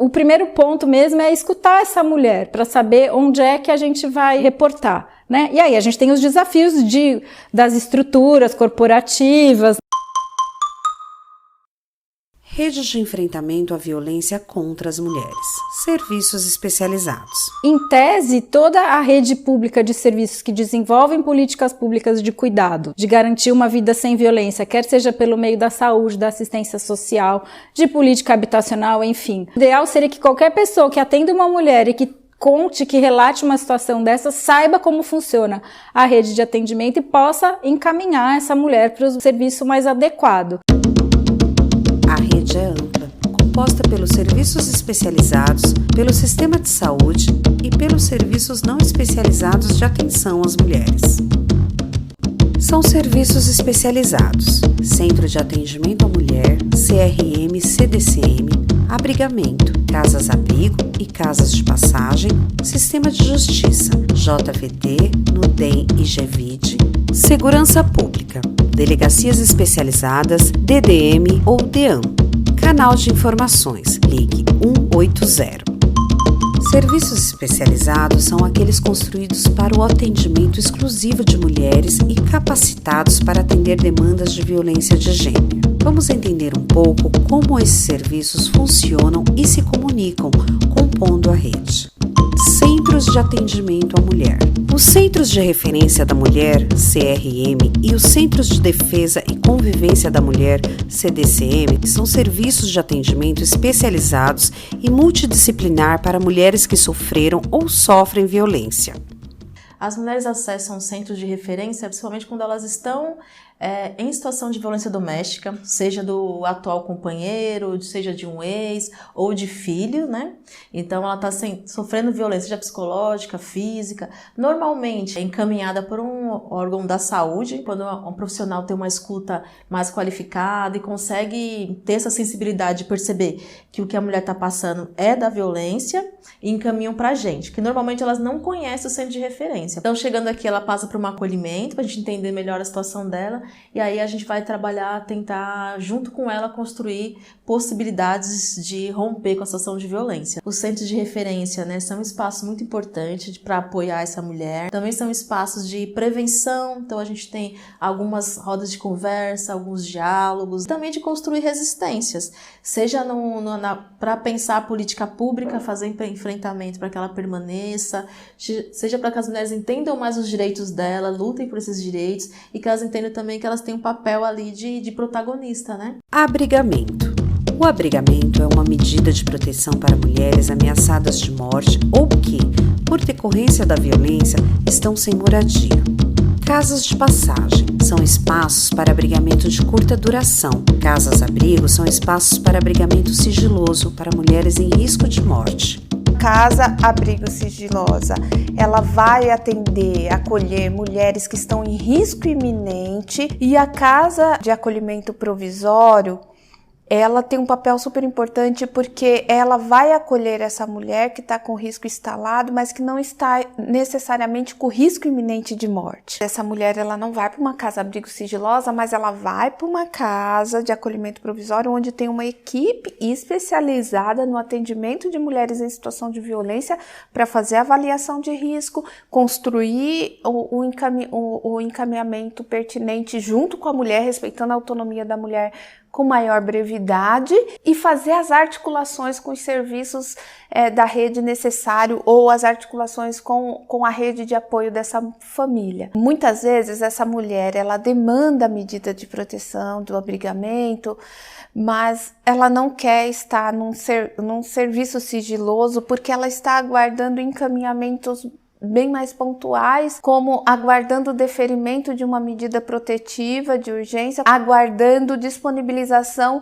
O primeiro ponto mesmo é escutar essa mulher para saber onde é que a gente vai reportar, né? E aí a gente tem os desafios das estruturas corporativas. Redes de enfrentamento à violência contra as mulheres. Serviços especializados. Em tese, toda a rede pública de serviços que desenvolvem políticas públicas de cuidado, de garantir uma vida sem violência, quer seja pelo meio da saúde, da assistência social, de política habitacional, enfim. O ideal seria que qualquer pessoa que atenda uma mulher e que conte, que relate uma situação dessa, saiba como funciona a rede de atendimento e possa encaminhar essa mulher para o serviço mais adequado. A rede é ampla, composta pelos serviços especializados, pelo sistema de saúde e pelos serviços não especializados de atenção às mulheres. São serviços especializados: Centro de Atendimento à Mulher, CRM-CDCM, abrigamento, casas-abrigo e casas de passagem, Sistema de Justiça, JVT, NUDEM e GEVID, Segurança Pública, Delegacias Especializadas, DDM ou DEAM. Canal de informações, ligue 180. Serviços especializados são aqueles construídos para o atendimento exclusivo de mulheres e capacitados para atender demandas de violência de gênero. Vamos entender um pouco como esses serviços funcionam e se comunicam, compondo a rede. Centros de Atendimento à Mulher. Os Centros de Referência da Mulher, CRM, e os Centros de Defesa e Convivência da Mulher, CDCM, são serviços de atendimento especializados e multidisciplinar para mulheres que sofreram ou sofrem violência. As mulheres acessam centros de referência principalmente quando elas estão em situação de violência doméstica, seja do atual companheiro, seja de um ex ou de filho, né? Então ela está sofrendo violência, seja psicológica, física, normalmente é encaminhada por um órgão da saúde, quando um profissional tem uma escuta mais qualificada e consegue ter essa sensibilidade de perceber que o que a mulher está passando é da violência e encaminham para a gente, que normalmente elas não conhecem o centro de referência. Então chegando aqui ela passa por um acolhimento para a gente entender melhor a situação dela. E aí a gente vai trabalhar, tentar, junto com ela, construir possibilidades de romper com a situação de violência. Os centros de referência, né, são um espaço muito importante para apoiar essa mulher. Também são espaços de prevenção, então a gente tem algumas rodas de conversa, alguns diálogos, também de construir resistências, seja para pensar a política pública, fazer enfrentamento para que ela permaneça, seja para que as mulheres entendam mais os direitos dela, lutem por esses direitos e que elas entendam também que elas têm um papel ali de protagonista, né? Abrigamento. O abrigamento é uma medida de proteção para mulheres ameaçadas de morte ou que, por decorrência da violência, estão sem moradia. Casas de passagem são espaços para abrigamento de curta duração. Casas-abrigo são espaços para abrigamento sigiloso para mulheres em risco de morte. Casa Abrigo Sigilosa, ela vai acolher mulheres que estão em risco iminente, e a Casa de Acolhimento Provisório, ela tem um papel super importante porque ela vai acolher essa mulher que está com risco instalado, mas que não está necessariamente com risco iminente de morte. Essa mulher ela não vai para uma casa abrigo sigilosa, mas ela vai para uma casa de acolhimento provisório onde tem uma equipe especializada no atendimento de mulheres em situação de violência para fazer avaliação de risco, construir o encaminhamento pertinente junto com a mulher, respeitando a autonomia da mulher com maior brevidade, e fazer as articulações com os serviços da rede necessário ou as articulações com a rede de apoio dessa família. Muitas vezes essa mulher ela demanda a medida de proteção do abrigamento, mas ela não quer estar num serviço sigiloso porque ela está aguardando encaminhamentos bem mais pontuais, como aguardando o deferimento de uma medida protetiva de urgência, aguardando disponibilização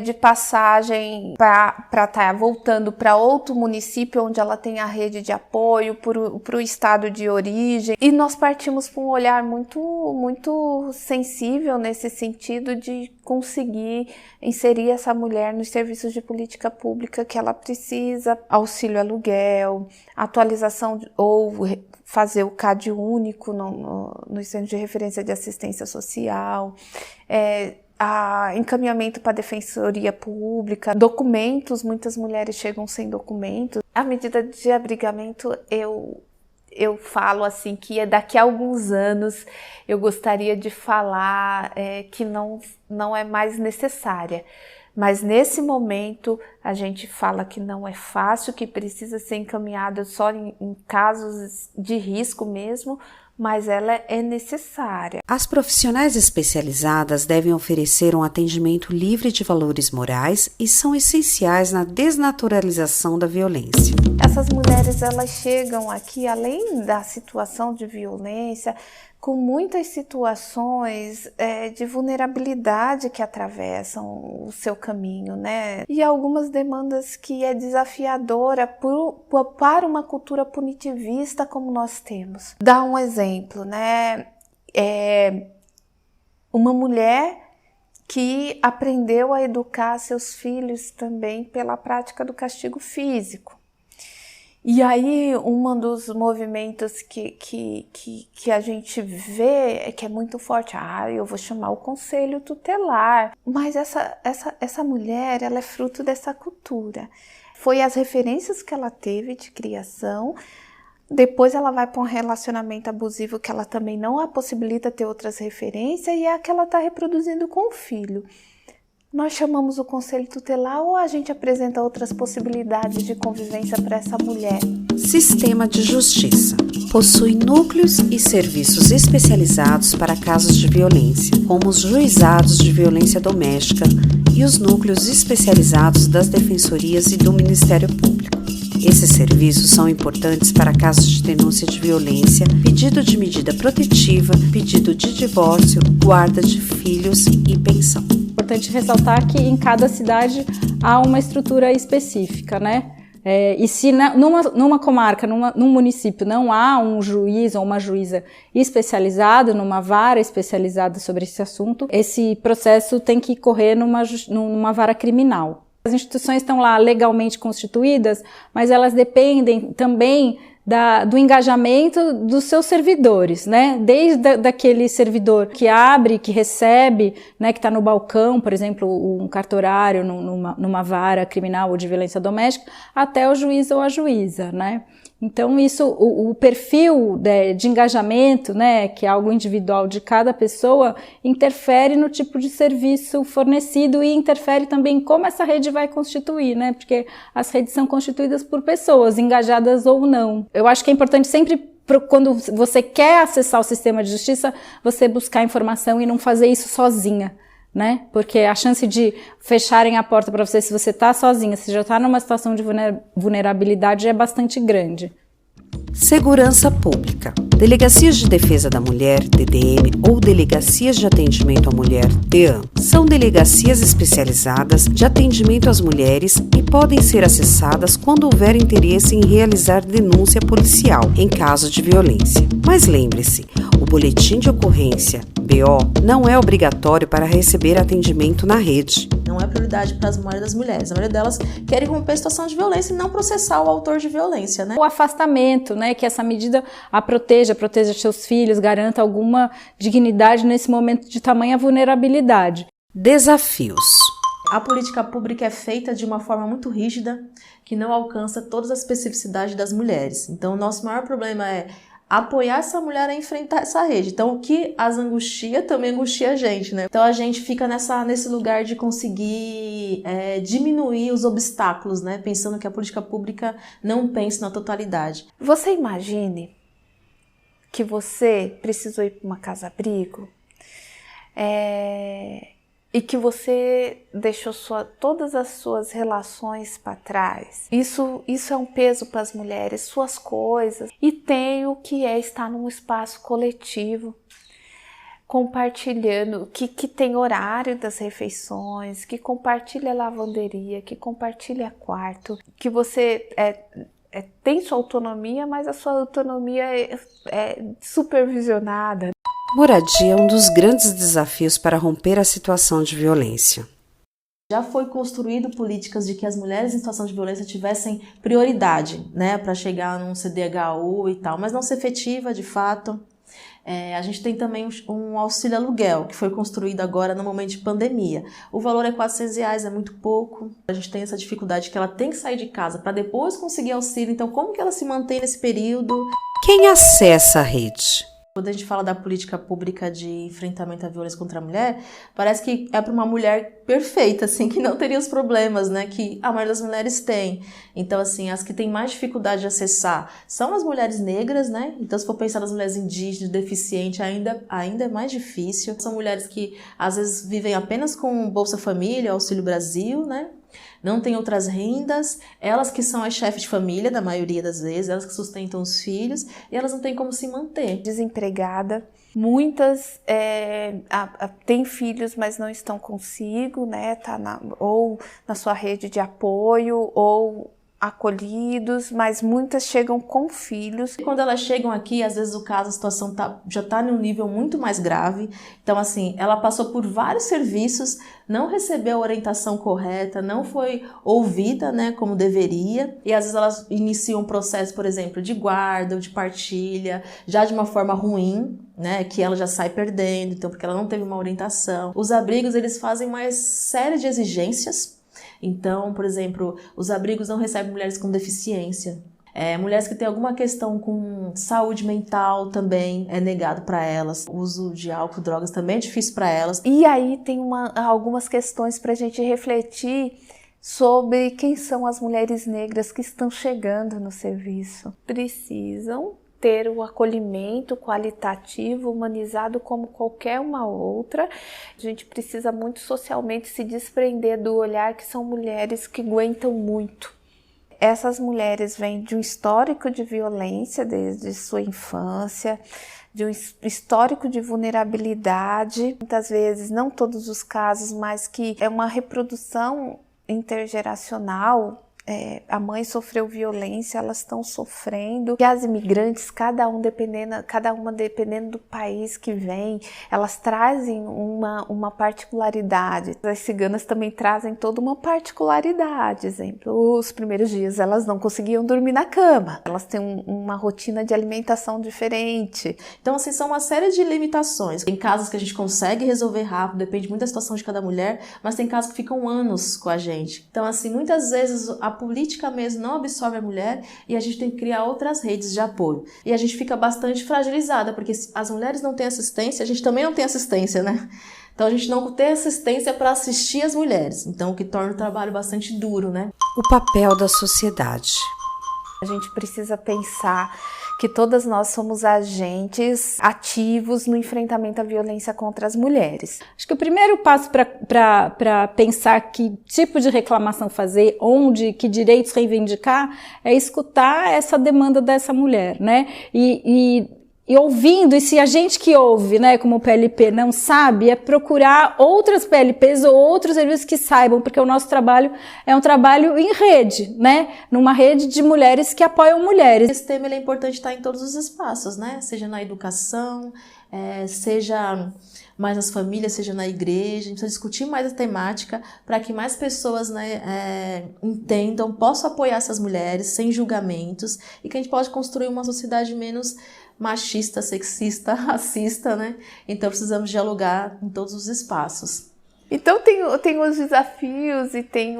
de passagem para estar voltando para outro município onde ela tem a rede de apoio, para o estado de origem. E nós partimos para um olhar muito, muito sensível nesse sentido de conseguir inserir essa mulher nos serviços de política pública que ela precisa, auxílio aluguel, atualização ou fazer o CAD único no Centro de Referência de Assistência Social, encaminhamento para a defensoria pública, documentos, muitas mulheres chegam sem documentos. A medida de abrigamento, eu falo assim que daqui a alguns anos eu gostaria de falar que não é mais necessária. Mas nesse momento a gente fala que não é fácil, que precisa ser encaminhada só em casos de risco mesmo, mas ela é necessária. As profissionais especializadas devem oferecer um atendimento livre de valores morais e são essenciais na desnaturalização da violência. Essas mulheres, elas chegam aqui, além da situação de violência, com muitas situações de vulnerabilidade que atravessam o seu caminho, né? E algumas demandas que é desafiadora para uma cultura punitivista como nós temos. Dá um exemplo, né? Uma mulher que aprendeu a educar seus filhos também pela prática do castigo físico. E aí, um dos movimentos que a gente vê que é muito forte, eu vou chamar o conselho tutelar. Mas essa mulher, ela é fruto dessa cultura. Foi as referências que ela teve de criação, depois ela vai para um relacionamento abusivo que ela também não a possibilita ter outras referências e é a que ela está reproduzindo com o filho. Nós chamamos o conselho tutelar ou a gente apresenta outras possibilidades de convivência para essa mulher? Sistema de Justiça. Possui núcleos e serviços especializados para casos de violência, como os juizados de violência doméstica e os núcleos especializados das defensorias e do Ministério Público. Esses serviços são importantes para casos de denúncia de violência, pedido de medida protetiva, pedido de divórcio, guarda de filhos e pensão. É importante ressaltar que em cada cidade há uma estrutura específica, né? E se numa comarca, num município, não há um juiz ou uma juíza especializado, numa vara especializada sobre esse assunto, esse processo tem que correr numa vara criminal. As instituições estão lá legalmente constituídas, mas elas dependem também do engajamento dos seus servidores, né? Desde daquele servidor que abre, que recebe, né? Que está no balcão, por exemplo, um cartorário numa vara criminal ou de violência doméstica, até o juiz ou a juíza, né? Então o perfil de engajamento, né, que é algo individual de cada pessoa, interfere no tipo de serviço fornecido e interfere também em como essa rede vai constituir, né, porque as redes são constituídas por pessoas, engajadas ou não. Eu acho que é importante sempre, quando você quer acessar o sistema de justiça, você buscar informação e não fazer isso sozinha. Né? Porque a chance de fecharem a porta para você se você está sozinha, se já está numa situação de vulnerabilidade é bastante grande. Segurança Pública. Delegacias de Defesa da Mulher, DDM, ou Delegacias de Atendimento à Mulher, DEAM, são delegacias especializadas de atendimento às mulheres e podem ser acessadas quando houver interesse em realizar denúncia policial em caso de violência. Mas lembre-se, o boletim de ocorrência, BO, não é obrigatório para receber atendimento na rede. Não é prioridade para as maioria das mulheres. A maioria delas querem romper a situação de violência e não processar o autor de violência, né? O afastamento, né? Que essa medida a proteja seus filhos, garanta alguma dignidade nesse momento de tamanha vulnerabilidade. Desafios. A política pública é feita de uma forma muito rígida, que não alcança todas as especificidades das mulheres. Então, o nosso maior problema é apoiar essa mulher a enfrentar essa rede. Então, o que as angustia, também angustia a gente, né? Então, a gente fica nesse lugar de conseguir diminuir os obstáculos, né? Pensando que a política pública não pensa na totalidade. Você imagine que você precisou ir para uma casa-abrigo e que você deixou todas as suas relações para trás. Isso é um peso para as mulheres, suas coisas. E tem o que é estar num espaço coletivo, compartilhando, que tem horário das refeições, que compartilha lavanderia, que compartilha quarto, que você tem sua autonomia, mas a sua autonomia é supervisionada. Moradia é um dos grandes desafios para romper a situação de violência. Já foi construído políticas de que as mulheres em situação de violência tivessem prioridade, né, para chegar num CDHU e tal, mas não se efetiva de fato. A gente tem também um auxílio aluguel, que foi construído agora no momento de pandemia. O valor é R$400, é muito pouco. A gente tem essa dificuldade que ela tem que sair de casa para depois conseguir auxílio. Então, como que ela se mantém nesse período? Quem acessa a rede? Quando a gente fala da política pública de enfrentamento à violência contra a mulher, parece que é para uma mulher perfeita, assim, que não teria os problemas, né, que a maioria das mulheres tem. Então, assim, as que têm mais dificuldade de acessar são as mulheres negras, né? Então, se for pensar nas mulheres indígenas, deficientes, ainda é mais difícil. São mulheres que, às vezes, vivem apenas com Bolsa Família, Auxílio Brasil, né? Não tem outras rendas, elas que são as chefes de família, da maioria das vezes, elas que sustentam os filhos, e elas não têm como se manter. Desempregada, muitas têm filhos, mas não estão consigo, né? Ou na sua rede de apoio, ou acolhidos, mas muitas chegam com filhos. Quando elas chegam aqui, às vezes a situação já está num nível muito mais grave. Então, assim, ela passou por vários serviços, não recebeu a orientação correta, não foi ouvida, né, como deveria. E às vezes elas iniciam um processo, por exemplo, de guarda ou de partilha, já de uma forma ruim, né, que ela já sai perdendo, então, porque ela não teve uma orientação. Os abrigos, eles fazem uma série de exigências. Então, por exemplo, os abrigos não recebem mulheres com deficiência. Mulheres que têm alguma questão com saúde mental também é negado para elas. O uso de álcool, drogas também é difícil para elas. E aí tem algumas questões para a gente refletir sobre quem são as mulheres negras que estão chegando no serviço. Precisam ter o acolhimento qualitativo, humanizado como qualquer uma outra. A gente precisa muito socialmente se desprender do olhar que são mulheres que aguentam muito. Essas mulheres vêm de um histórico de violência desde sua infância, de um histórico de vulnerabilidade, muitas vezes, não todos os casos, mas que é uma reprodução intergeracional. A mãe sofreu violência, elas estão sofrendo. E as imigrantes, cada uma dependendo do país que vem, elas trazem uma particularidade. As ciganas também trazem toda uma particularidade. Exemplo, os primeiros dias elas não conseguiam dormir na cama. Elas têm uma rotina de alimentação diferente. Então, assim, são uma série de limitações. Tem casos que a gente consegue resolver rápido, depende muito da situação de cada mulher, mas tem casos que ficam anos com a gente. Então, assim, muitas vezes a política mesmo não absorve a mulher e a gente tem que criar outras redes de apoio. E a gente fica bastante fragilizada, porque se as mulheres não têm assistência, a gente também não tem assistência, né? Então a gente não tem assistência para assistir as mulheres, então o que torna o trabalho bastante duro, né? O papel da sociedade. A gente precisa pensar que todas nós somos agentes ativos no enfrentamento à violência contra as mulheres. Acho que o primeiro passo para pensar que tipo de reclamação fazer, onde, que direitos reivindicar, é escutar essa demanda dessa mulher, né? E ouvindo, e se a gente que ouve, né, como PLP não sabe, é procurar outras PLPs ou outros serviços que saibam, porque o nosso trabalho é um trabalho em rede, né, numa rede de mulheres que apoiam mulheres. Esse tema ele é importante estar em todos os espaços, né, seja na educação, seja mais nas famílias, seja na igreja. A gente precisa discutir mais a temática para que mais pessoas, né, entendam, possam apoiar essas mulheres sem julgamentos e que a gente pode construir uma sociedade menos machista, sexista, racista, né? Então precisamos dialogar em todos os espaços. Então tem os desafios e tem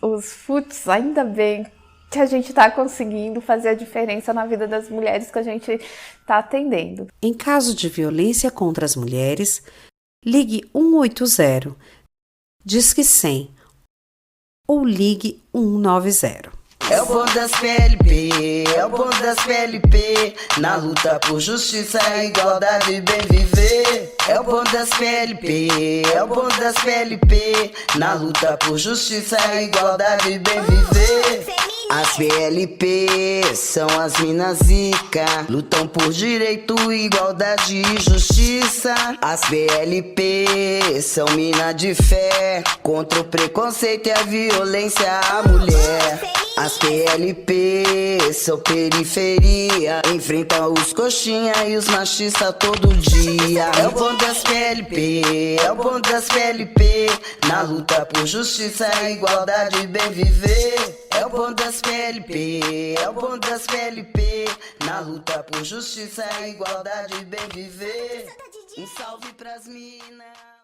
os frutos, ainda bem que a gente está conseguindo fazer a diferença na vida das mulheres que a gente está atendendo. Em caso de violência contra as mulheres, ligue 180, Disque 100 ou ligue 190. É o bonde das PLP, é o bonde das PLP, na luta por justiça, igualdade e bem viver. É o bonde das PLP, é o bonde das PLP, na luta por justiça, igualdade e bem viver. As PLP são as minas zica, lutam por direito, igualdade e justiça. As PLP são mina de fé, contra o preconceito e a violência à mulher. As PLP são periferia, enfrentam os coxinha e os machistas todo dia. É o bonde das PLP, é o bonde das PLP, na luta por justiça, igualdade e bem viver. É o bonde das das PLP, é o bonde das PLP, na luta por justiça, igualdade e bem viver. Um salve pras minas.